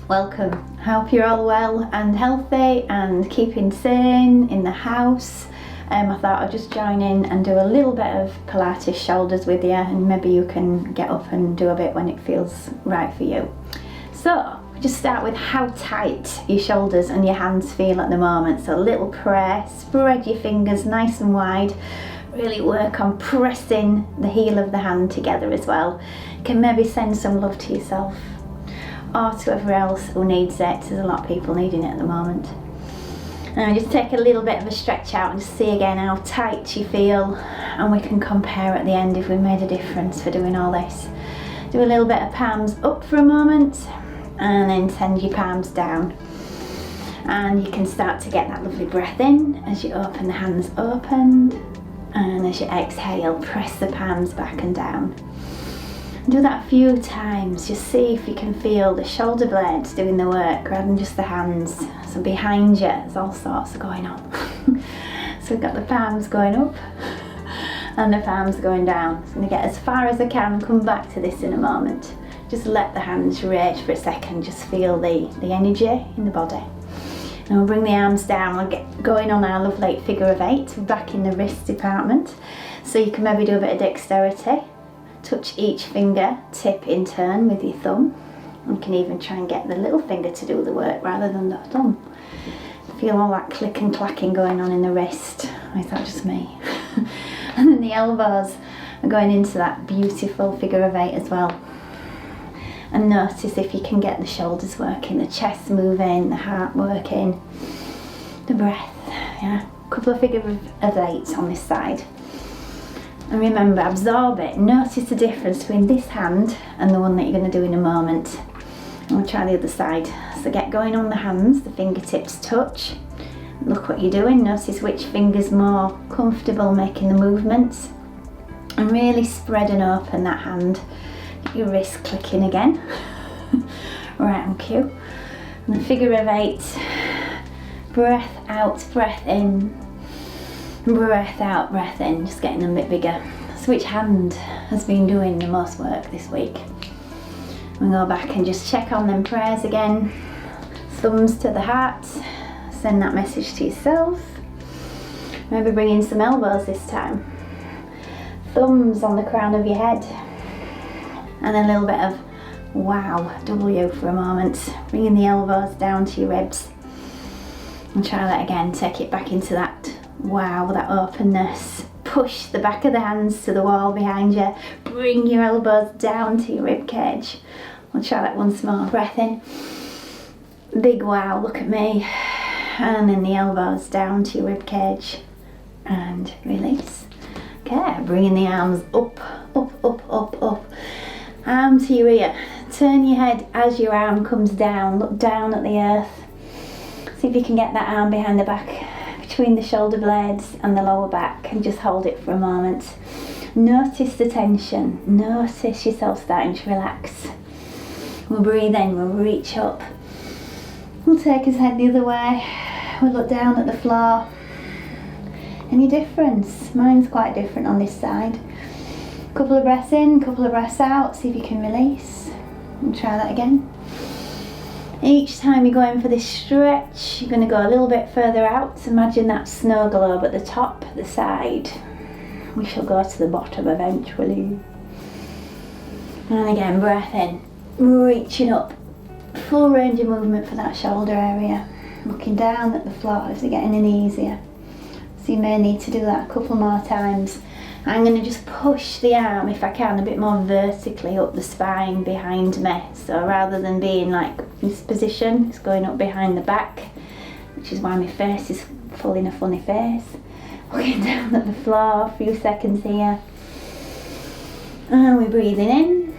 Welcome. I hope you're all well and healthy and keeping sane in the house. I thought I'd just join in and do a little bit of Pilates shoulders with you, and maybe you can get up and do a bit when it feels right for you. So just start with how tight your shoulders and your hands feel at the moment. So a little press, spread your fingers nice and wide. Really work on pressing the heel of the hand together as well. You can maybe send some love to yourself or to whoever else who needs it. There's a lot of people needing it at the moment. And just take a little bit of a stretch out and just see again how tight you feel, and we can compare at the end if we made a difference for doing all this. Do a little bit of palms up for a moment and then send your palms down. And you can start to get that lovely breath in as you open the hands opened, and as you exhale, press the palms back and down. Do that a few times. Just see if you can feel the shoulder blades doing the work rather than just the hands. So behind you, there's all sorts going on. So we've got the palms going up and the palms going down. So I'm going to get as far as I can, come back to this in a moment. Just let the hands rest for a second. Just feel the energy in the body. And we'll bring the arms down. We'll get going on our lovely figure of 8. We're back in the wrist department. So you can maybe do a bit of dexterity. Touch each finger tip in turn with your thumb. You can even try and get the little finger to do the work rather than the thumb. Feel all that click and clacking going on in the wrist. Or is that just me? And then the elbows are going into that beautiful figure of 8 as well. And notice if you can get the shoulders working, the chest moving, the heart working, the breath. Yeah, a couple of figure of 8s on this side. And remember, absorb it. Notice the difference between this hand and the one that you're going to do in a moment. And we'll try the other side. So get going on the hands, the fingertips touch. Look what you're doing. Notice which finger's more comfortable making the movements. And really spread and open that hand. Get your wrist clicking again. Right on cue. And the figure of 8. Breath out, breath in. Breath out, breath in, just getting them a bit bigger. So which hand has been doing the most work this week? We'll go back and just check on them prayers again. Thumbs to the heart, send that message to yourself. Maybe bring in some elbows this time. Thumbs on the crown of your head. And a little bit of wow, W for a moment. Bringing the elbows down to your ribs. And try that again, take it back into that wow, that openness. Push the back of the hands to the wall behind you. Bring your elbows down to your rib cage. We'll try that once more. Breath in. Big wow, look at me. And then the elbows down to your rib cage. And release. Okay, bringing the arms up, up, up, up, up. Arm to your ear. Turn your head as your arm comes down. Look down at the earth. See if you can get that arm behind the back, between the shoulder blades and the lower back, and just hold it for a moment. Notice the tension. Notice yourself starting to relax. We'll breathe in, we'll reach up. We'll take his head the other way. We'll look down at the floor. Any difference? Mine's quite different on this side. Couple of breaths in, couple of breaths out. See if you can release. And try that again. Each time you're going for this stretch, you're going to go a little bit further out. Imagine that snow globe at the top, the side. We shall go to the bottom eventually. And again, breath in, reaching up. Full range of movement for that shoulder area. Looking down at the floor, is it getting any easier? So you may need to do that a couple more times. I'm going to just push the arm, if I can, a bit more vertically up the spine behind me. So rather than being like this position, it's going up behind the back, which is why my face is full in a funny face. Looking down at the floor, a few seconds here. And we're breathing in,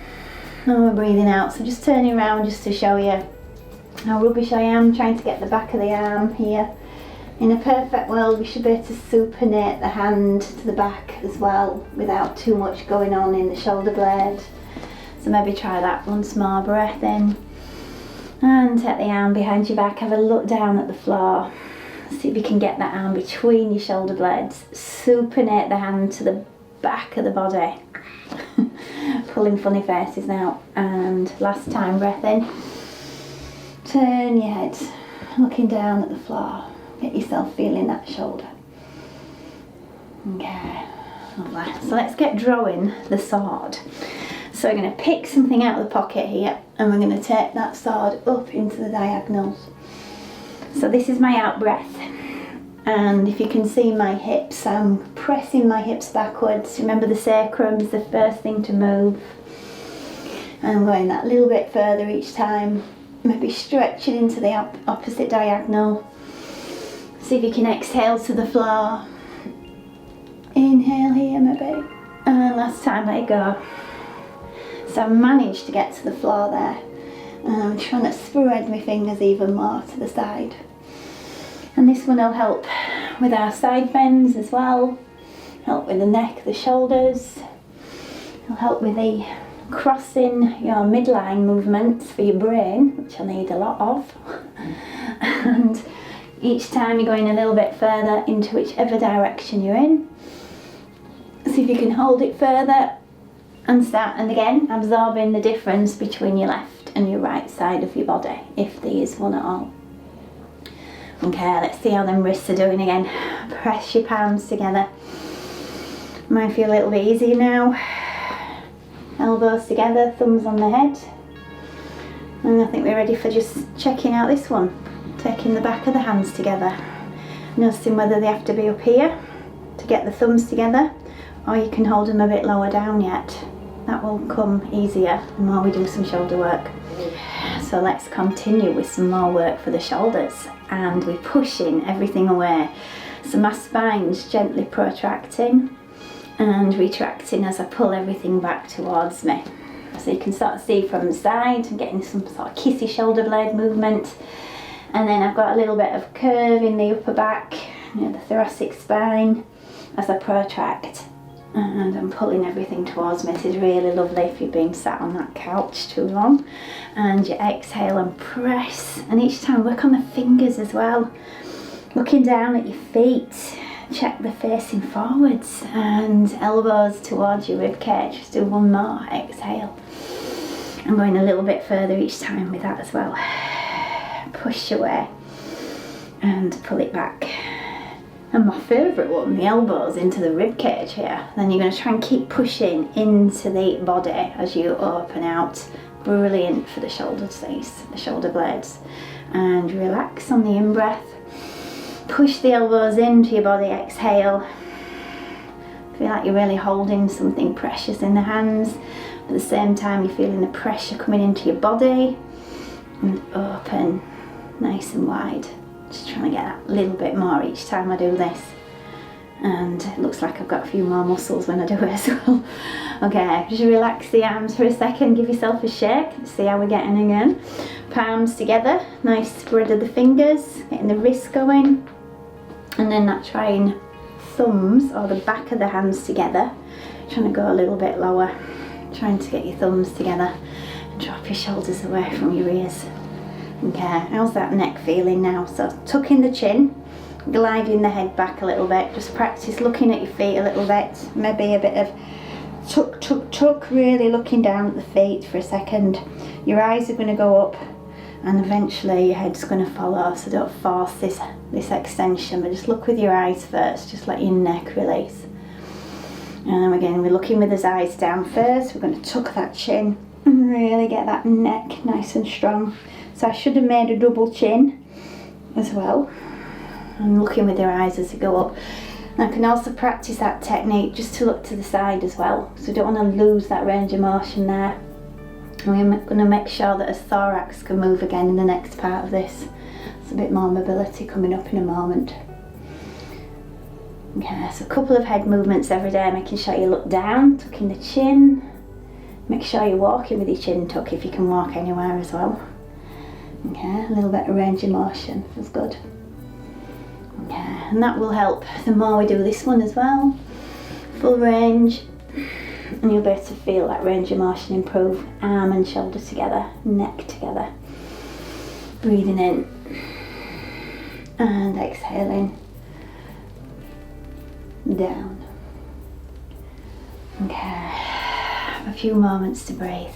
and we're breathing out. So just turning around just to show you how rubbish I am, trying to get the back of the arm here. In a perfect world, we should be able to supinate the hand to the back as well without too much going on in the shoulder blade. So maybe try that once more. Breath in and take the arm behind your back. Have a look down at the floor. See if you can get that arm between your shoulder blades. Supinate the hand to the back of the body. Pulling funny faces now. And last time, breath in. turn your head, looking down at the floor. Get yourself feeling that shoulder. Okay, lovely. So let's get drawing the sword. So we're going to pick something out of the pocket here, and we're going to take that sword up into the diagonals. So this is my out breath, and if you can see my hips, I'm pressing my hips backwards. Remember, the sacrum is the first thing to move. And I'm going that little bit further each time, maybe stretching into the opposite diagonal. See if you can exhale to the floor. Inhale here maybe, and last time let it go. So I've managed to get to the floor there, and I'm trying to spread my fingers even more to the side. And this one will help with our side bends as well, help with the neck, the shoulders. It'll help with the crossing your midline movements for your brain, which I need a lot of. And each time you're going a little bit further into whichever direction you're in. See if you can hold it further and start, and again, absorbing the difference between your left and your right side of your body, if there is one at all. Okay, let's see how them wrists are doing again. Press your palms together. Might feel a little bit easier now. Elbows together, thumbs on the head. And I think we're ready for just checking out this one. Taking the back of the hands together. Noticing whether they have to be up here to get the thumbs together, or you can hold them a bit lower down yet. That will come easier the more we do some shoulder work. So let's continue with some more work for the shoulders, and we're pushing everything away. So my spine's gently protracting and retracting as I pull everything back towards me. So you can sort of see from the side, I'm getting some sort of kissy shoulder blade movement. And then I've got a little bit of curve in the upper back, the thoracic spine, as I protract. And I'm pulling everything towards me. This is really lovely if you've been sat on that couch too long. And you exhale and press. And each time work on the fingers as well. Looking down at your feet. Check the facing forwards. And elbows towards your ribcage. Just do one more. Exhale. I'm going a little bit further each time with that as well. Push away. And pull it back. And my favourite one, the elbows into the rib cage here. Then you're going to try and keep pushing into the body as you open out. Brilliant for the shoulders, the shoulder blades. And relax on the in-breath. Push the elbows into your body, exhale. Feel like you're really holding something precious in the hands. At the same time, you're feeling the pressure coming into your body. And open, nice and wide. Just trying to get that little bit more each time I do this. And it looks like I've got a few more muscles when I do it as well. Okay, just relax the arms for a second, give yourself a shake, see how we're getting again. Palms together, nice spread of the fingers, getting the wrists going. And then that trying thumbs or the back of the hands together, trying to go a little bit lower, trying to get your thumbs together and drop your shoulders away from your ears. Okay, how's that neck feeling now? So tucking the chin, gliding the head back a little bit, just practice looking at your feet a little bit, maybe a bit of tuck, tuck, tuck, really looking down at the feet for a second. Your eyes are going to go up and eventually your head's going to follow, so don't force this extension, but just look with your eyes first, just let your neck release. And then again, we're looking with his eyes down first, we're going to tuck that chin and really get that neck nice and strong. So I should have made a double chin as well. And looking with your eyes as you go up. And I can also practice that technique just to look to the side as well. So we don't want to lose that range of motion there. And we're going to make sure that his thorax can move again in the next part of this. There's a bit more mobility coming up in a moment. Okay, so a couple of head movements every day, making sure you look down, tucking the chin. Make sure you're walking with your chin tuck if you can walk anywhere as well. Okay, a little bit of range of motion, feels good. Okay, and that will help the more we do this one as well. Full range, and you'll be able to feel that range of motion improve. Arm and shoulder together, neck together. Breathing in and exhaling down. Okay, a few moments to breathe.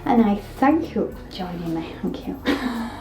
and I thank you for joining me. Thank you.